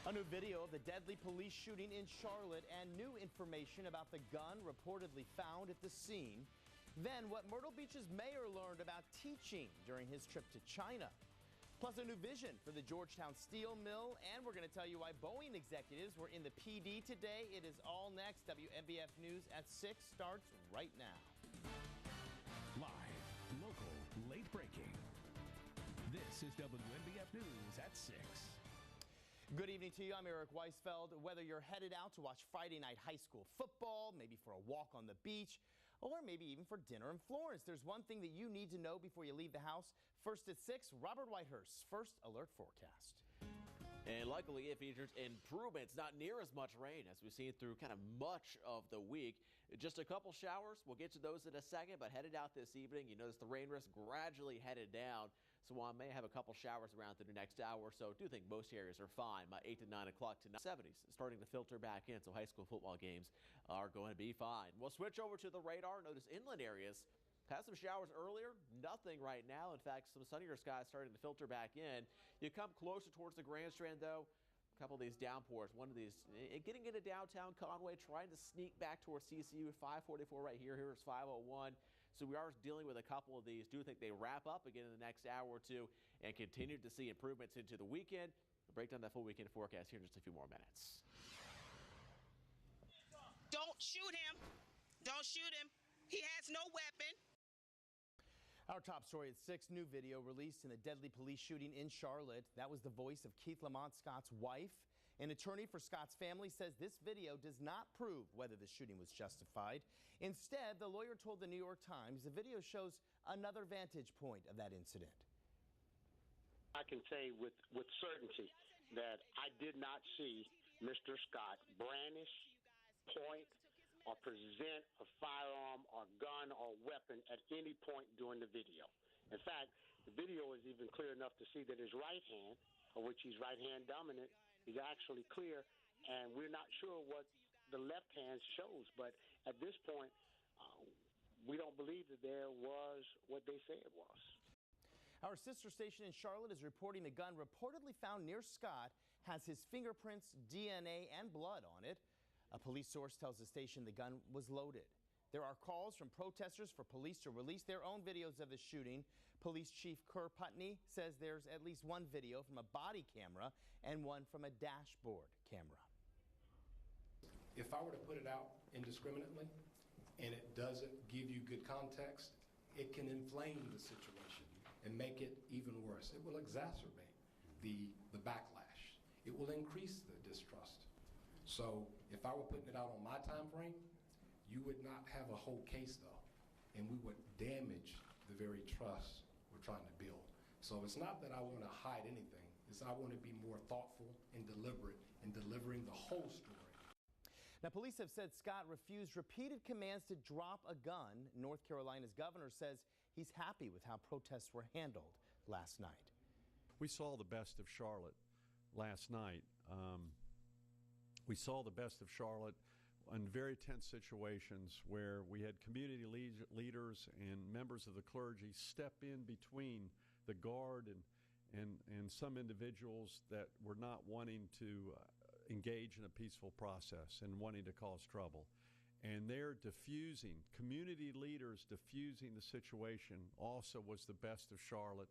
A new video of the deadly police shooting in Charlotte and new information about the gun reportedly found at the scene. Then what Myrtle Beach's mayor learned about teaching during his trip to China. Plus a new vision for the Georgetown Steel Mill, and we're going to tell you why Boeing executives were in the PD today. It is all next. WNBF News at 6 starts right now. Live, local, late breaking. This is WNBF News at 6. Good evening to you. I'm Eric Weisfeld. Whether you're headed out to watch Friday night high school football, maybe for a walk on the beach, or maybe even for dinner in Florence, there's one thing that you need to know before you leave the house. First at 6, Robert Whitehurst's first alert forecast. And luckily it features improvements, not near as much rain as we've seen through kind of much of the week. Just a couple showers. We'll get to those in a second, but headed out this evening, you notice the rain risk gradually headed down. So while I may have a couple showers around through the next hour or so, I do think most areas are fine by 8 to 9 o'clock to 70s, starting to filter back in. So high school football games are going to be fine. We'll switch over to the radar. Notice inland areas. Had some showers earlier, nothing right now. In fact, some sunnier skies starting to filter back in. You come closer towards the Grand Strand, though, a couple of these downpours. One of these getting into downtown Conway, trying to sneak back towards CCU. 544 right here. Here's 501. So we are dealing with a couple of these. Do think they wrap up again in the next hour or two and continue to see improvements into the weekend. We'll break down that full weekend forecast here in just a few more minutes. Don't shoot him. Don't shoot him. He has no weapon. Our top story at 6, new video released in the deadly police shooting in Charlotte. That was the voice of Keith Lamont Scott's wife. An attorney for Scott's family says this video does not prove whether the shooting was justified. Instead, the lawyer told the New York Times the video shows another vantage point of that incident. I can say with certainty that I did not see Mr. Scott brandish, point, or present a firearm or gun or weapon at any point during the video. In fact, the video is even clear enough to see that his right hand, of which he's right hand dominant, is actually clear, and we're not sure what the left hand shows. But at this point, we don't believe that there was what they say it was. Our sister station in Charlotte is reporting the gun reportedly found near Scott has his fingerprints, DNA, and blood on it. A police source tells the station the gun was loaded. There are calls from protesters for police to release their own videos of the shooting. Police Chief Kerr Putney says there's at least one video from a body camera and one from a dashboard camera. If I were to put it out indiscriminately and it doesn't give you good context, it can inflame the situation and make it even worse. It will exacerbate the backlash. It will increase the distrust. So if I were putting it out on my time frame, you would not have a whole case though, and we would damage the very trust we're trying to build. So it's not that I want to hide anything, it's I want to be more thoughtful and deliberate in delivering the whole story. Now, police have said Scott refused repeated commands to drop a gun. North Carolina's governor says he's happy with how protests were handled last night. We saw the best of Charlotte last night. We saw the best of Charlotte in very tense situations where we had community leaders and members of the clergy step in between the guard and some individuals that were not wanting to engage in a peaceful process and wanting to cause trouble. And they're diffusing, community leaders diffusing the situation also was the best of Charlotte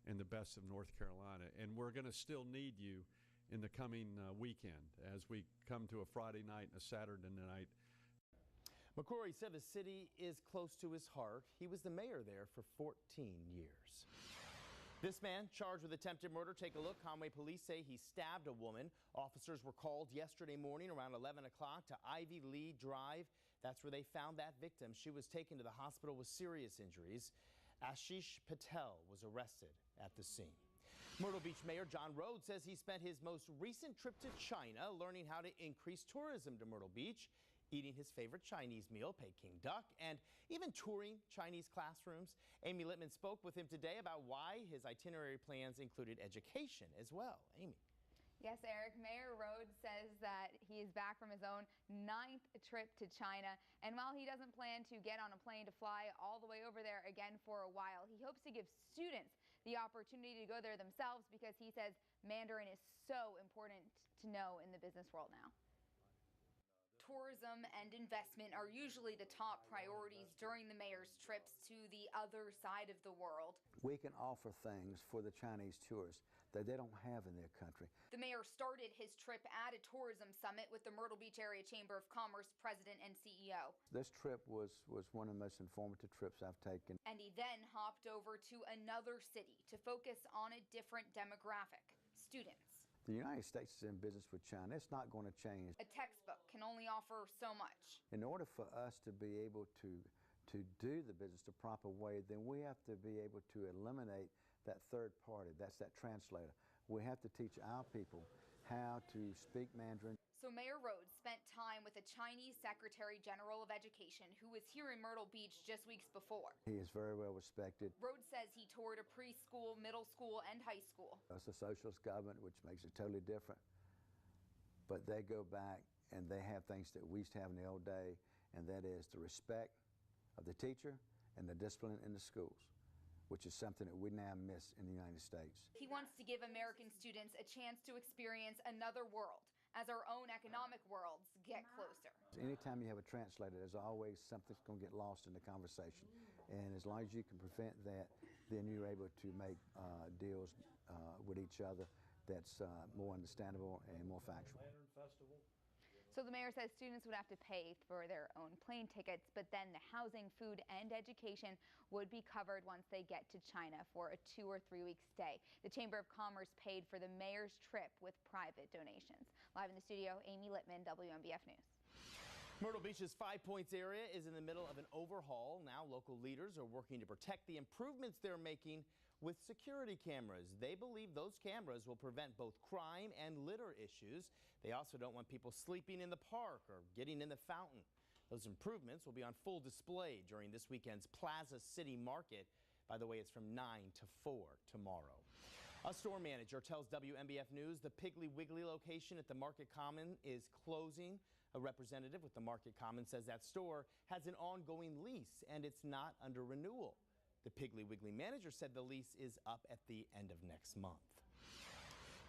and the best of North Carolina. And we're going to still need you in the coming weekend as we come to a Friday night and a Saturday night. McCrory said the city is close to his heart. He was the mayor there for 14 years. This man charged with attempted murder. Take a look. Conway police say he stabbed a woman. Officers were called yesterday morning around 11 o'clock to Ivy Lee Drive. That's where they found that victim. She was taken to the hospital with serious injuries. Ashish Patel was arrested at the scene. Myrtle Beach Mayor John Rhodes says he spent his most recent trip to China learning how to increase tourism to Myrtle Beach, eating his favorite Chinese meal, Peking duck, and even touring Chinese classrooms. Amy Littman spoke with him today about why his itinerary plans included education as well. Amy. Yes, Eric, Mayor Rhodes says that he is back from his own 9th trip to China. And while he doesn't plan to get on a plane to fly all the way over there again for a while, he hopes to give students the opportunity to go there themselves because he says Mandarin is so important to know in the business world now. Tourism and investment are usually the top priorities during the mayor's trips to the other side of the world. We can offer things for the Chinese tourists that they don't have in their country. The mayor started his trip at a tourism summit with the Myrtle Beach Area Chamber of Commerce president and CEO. This trip was one of the most informative trips I've taken. And he then hopped over to another city to focus on a different demographic, students. The United States is in business with China. It's not going to change. A textbook can only offer so much. In order for us to be able to do the business the proper way, then we have to be able to eliminate that third party. That's that translator. We have to teach our people how to speak Mandarin. So Mayor Rhodes spent time with the Chinese Secretary General of Education, who was here in Myrtle Beach just weeks before. He is very well respected. Rhodes says he toured a preschool, middle school, and high school. It's a socialist government, which makes it totally different. But they go back and they have things that we used to have in the old day, and that is the respect of the teacher and the discipline in the schools, which is something that we now miss in the United States. He wants to give American students a chance to experience another world as our own economic worlds get closer. Anytime you have a translator, there's always something that's going to get lost in the conversation. And as long as you can prevent that, then you're able to make deals with each other that's more understandable and more factual. So the mayor says students would have to pay for their own plane tickets, but then the housing, food, and education would be covered once they get to China for a 2 or 3 week stay. The Chamber of Commerce paid for the mayor's trip with private donations. Live in the studio, Amy Littman, WMBF News. Myrtle Beach's Five Points area is in the middle of an overhaul. Now local leaders are working to protect the improvements they're making with security cameras. They believe those cameras will prevent both crime and litter issues. They also don't want people sleeping in the park or getting in the fountain. Those improvements will be on full display during this weekend's Plaza City Market. By the way, it's from 9 to 4 tomorrow. A store manager tells WMBF News the Piggly Wiggly location at the Market Common is closing. A representative with the Market Common says that store has an ongoing lease and it's not under renewal. The Piggly Wiggly manager said the lease is up at the end of next month.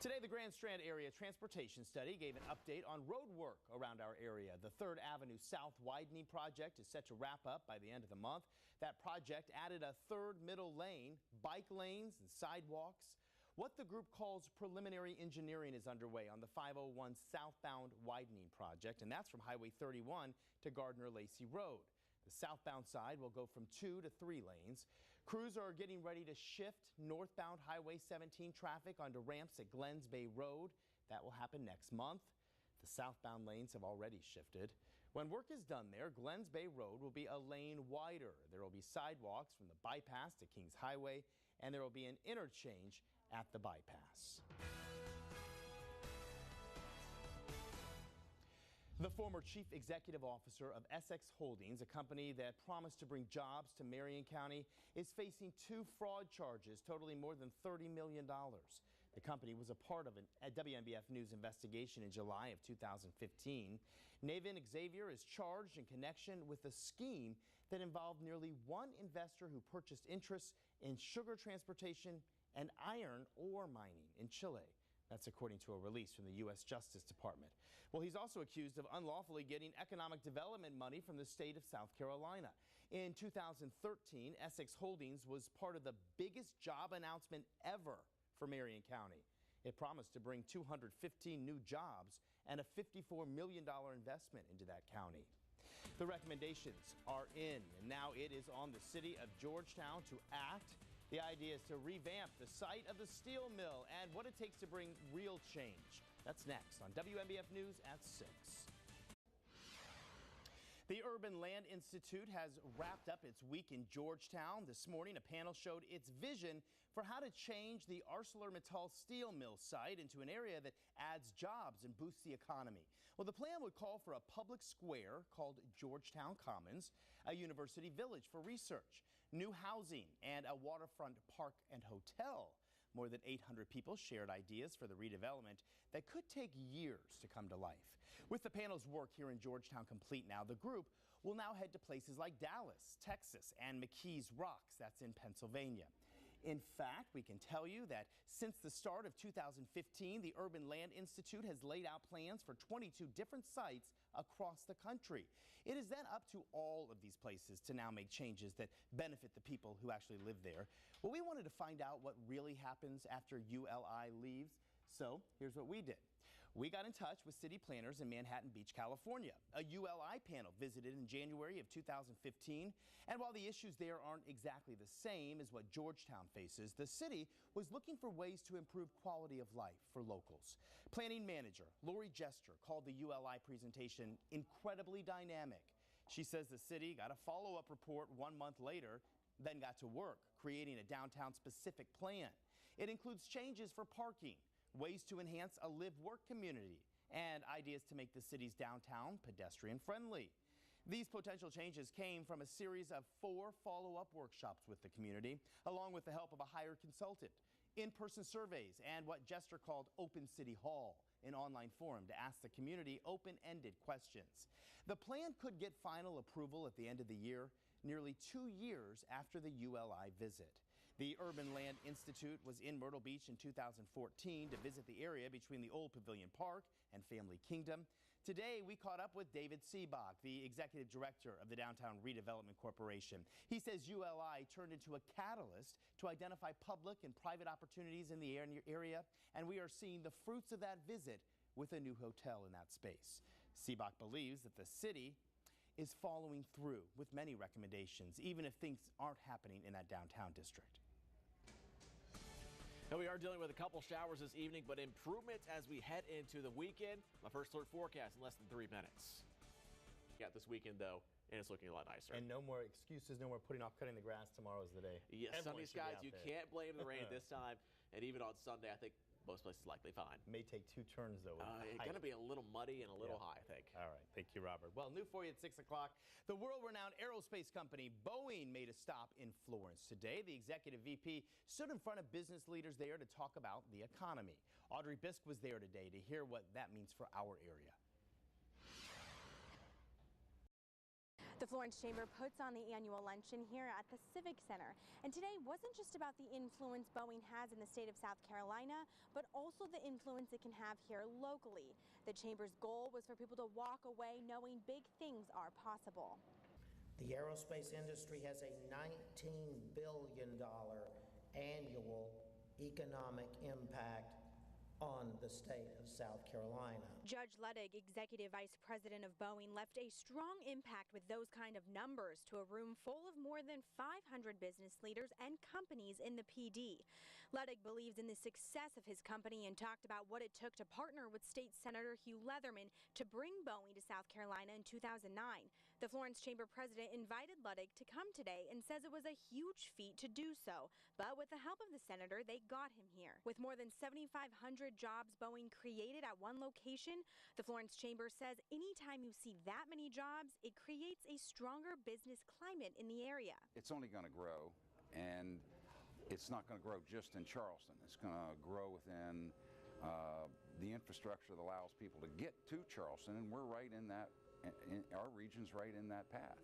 Today, the Grand Strand Area Transportation Study gave an update on road work around our area. The 3rd Avenue South widening project is set to wrap up by the end of the month. That project added a 3rd middle lane, bike lanes, and sidewalks. What the group calls preliminary engineering is underway on the 501 southbound widening project, and that's from Highway 31 to Gardner-Lacey Road. The southbound side will go from 2 to 3 lanes. Crews are getting ready to shift northbound Highway 17 traffic onto ramps at Glens Bay Road. That will happen next month. The southbound lanes have already shifted. When work is done there, Glens Bay Road will be a lane wider. There will be sidewalks from the bypass to Kings Highway, and there will be an interchange at the bypass. The former chief executive officer of Essex Holdings, a company that promised to bring jobs to Marion County, is facing 2 fraud charges totaling more than $30 million. The company was a part of a WMBF News investigation in July of 2015. Navin Xavier is charged in connection with a scheme that involved nearly one investor who purchased interests in sugar transportation and iron ore mining in Chile. That's according to a release from the U.S. Justice Department. Well, he's also accused of unlawfully getting economic development money from the state of South Carolina. In 2013, Essex Holdings was part of the biggest job announcement ever for Marion County. It promised to bring 215 new jobs and a $54 million investment into that county. The recommendations are in, and now it is on the city of Georgetown to act. The idea is to revamp the site of the steel mill and what it takes to bring real change. That's next on WMBF News at 6. The Urban Land Institute has wrapped up its week in Georgetown. This morning, a panel showed its vision for how to change the ArcelorMittal steel mill site into an area that adds jobs and boosts the economy. Well, the plan would call for a public square called Georgetown Commons, a university village for research, new housing, and a waterfront park and hotel. More than 800 people shared ideas for the redevelopment that could take years to come to life. With the panel's work here in Georgetown complete now, the group will now head to places like Dallas, Texas, and McKees Rocks, that's in Pennsylvania. In fact, we can tell you that since the start of 2015, the Urban Land Institute has laid out plans for 22 different sites across the country. It is then up to all of these places to now make changes that benefit the people who actually live there. Well, we wanted to find out what really happens after ULI leaves, so here's what we did. We got in touch with city planners in Manhattan Beach, California. A ULI panel visited in January of 2015, and while the issues there aren't exactly the same as what Georgetown faces, the city was looking for ways to improve quality of life for locals. Planning manager Lori Jester called the ULI presentation incredibly dynamic. She says the city got a follow-up report 1 month later, then got to work creating a downtown-specific plan. It includes changes for parking, ways to enhance a live-work community, and ideas to make the city's downtown pedestrian-friendly. These potential changes came from a series of 4 follow-up workshops with the community, along with the help of a hired consultant, in-person surveys, and what Jester called Open City Hall, an online forum to ask the community open-ended questions. The plan could get final approval at the end of the year, nearly 2 years after the ULI visit. The Urban Land Institute was in Myrtle Beach in 2014 to visit the area between the old Pavilion Park and Family Kingdom. Today, we caught up with David Seebach, the executive director of the Downtown Redevelopment Corporation. He says ULI turned into a catalyst to identify public and private opportunities in the area, and we are seeing the fruits of that visit with a new hotel in that space. Seebach believes that the city is following through with many recommendations, even if things aren't happening in that downtown district. Now we are dealing with a couple showers this evening, but improvements as we head into the weekend. My first alert forecast in less than 3 minutes. Got this weekend, though, and it's looking a lot nicer. And no more excuses, no more putting off cutting the grass. Tomorrow's the day. Yes, sunny skies. You can't blame the rain this time. And even on Sunday, I think most places likely fine. May take 2 turns, though. It's going to be a little muddy and a little high, I think. All right. Thank you, Robert. Well, new for you at 6 o'clock. The world-renowned aerospace company Boeing made a stop in Florence today. The executive VP stood in front of business leaders there to talk about the economy. Audrey Bisk was there today to hear what that means for our area. The Florence Chamber puts on the annual luncheon here at the Civic Center. And today wasn't just about the influence Boeing has in the state of South Carolina, but also the influence it can have here locally. The Chamber's goal was for people to walk away knowing big things are possible. The aerospace industry has a $19 billion annual economic impact on the state of South Carolina. Judge Luttig, executive vice president of Boeing, left a strong impact with those kind of numbers to a room full of more than 500 business leaders and companies in the PD. Luttig believes in the success of his company and talked about what it took to partner with State Senator Hugh Leatherman to bring Boeing to South Carolina in 2009. The Florence Chamber president invited Luttig to come today and says it was a huge feat to do so. But with the help of the senator, they got him here. With more than 7,500 jobs Boeing created at one location, the Florence Chamber says anytime you see that many jobs, it creates a stronger business climate in the area. It's only going to grow, and it's not going to grow just in Charleston. It's going to grow within the infrastructure that allows people to get to Charleston, and we're right in that, our region's right in that path.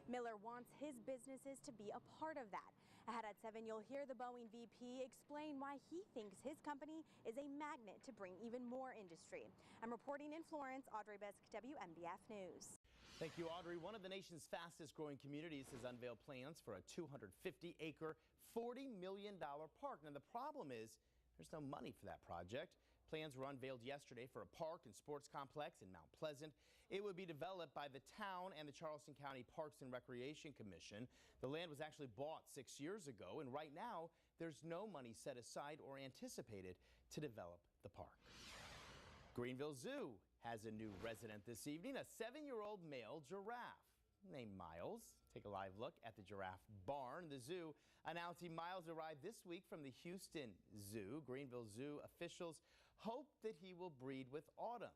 Miller wants his businesses to be a part of that. Ahead at 7, you'll hear the Boeing VP explain why he thinks his company is a magnet to bring even more industry. I'm reporting in Florence, Audrey Bisk, WMBF News. Thank you, Audrey. One of the nation's fastest growing communities has unveiled plans for a 250-acre, $40 million park. Now, the problem is there's no money for that project. Plans were unveiled yesterday for a park and sports complex in Mount Pleasant. It would be developed by the town and the Charleston County Parks and Recreation Commission. The land was actually bought 6 years ago, and right now there's no money set aside or anticipated to develop the park. Greenville Zoo has a new resident this evening, a 7-year-old male giraffe named Miles. Take a live look at the giraffe barn. The zoo announcing Miles arrived this week from the Houston Zoo. Greenville Zoo officials hope that he will breed with Autumn,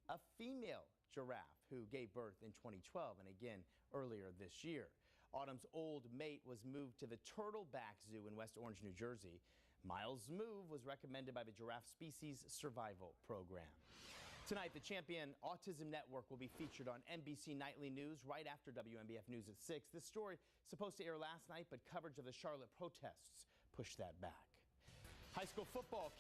a female giraffe who gave birth in 2012 and again earlier this year. Autumn's old mate was moved to the Turtleback Zoo in West Orange, New Jersey. Miles' move was recommended by the Giraffe Species Survival Program. Tonight, the Champion Autism Network will be featured on NBC Nightly News right after WMBF News at 6. This story supposed to air last night, but coverage of the Charlotte protests push that back. High school football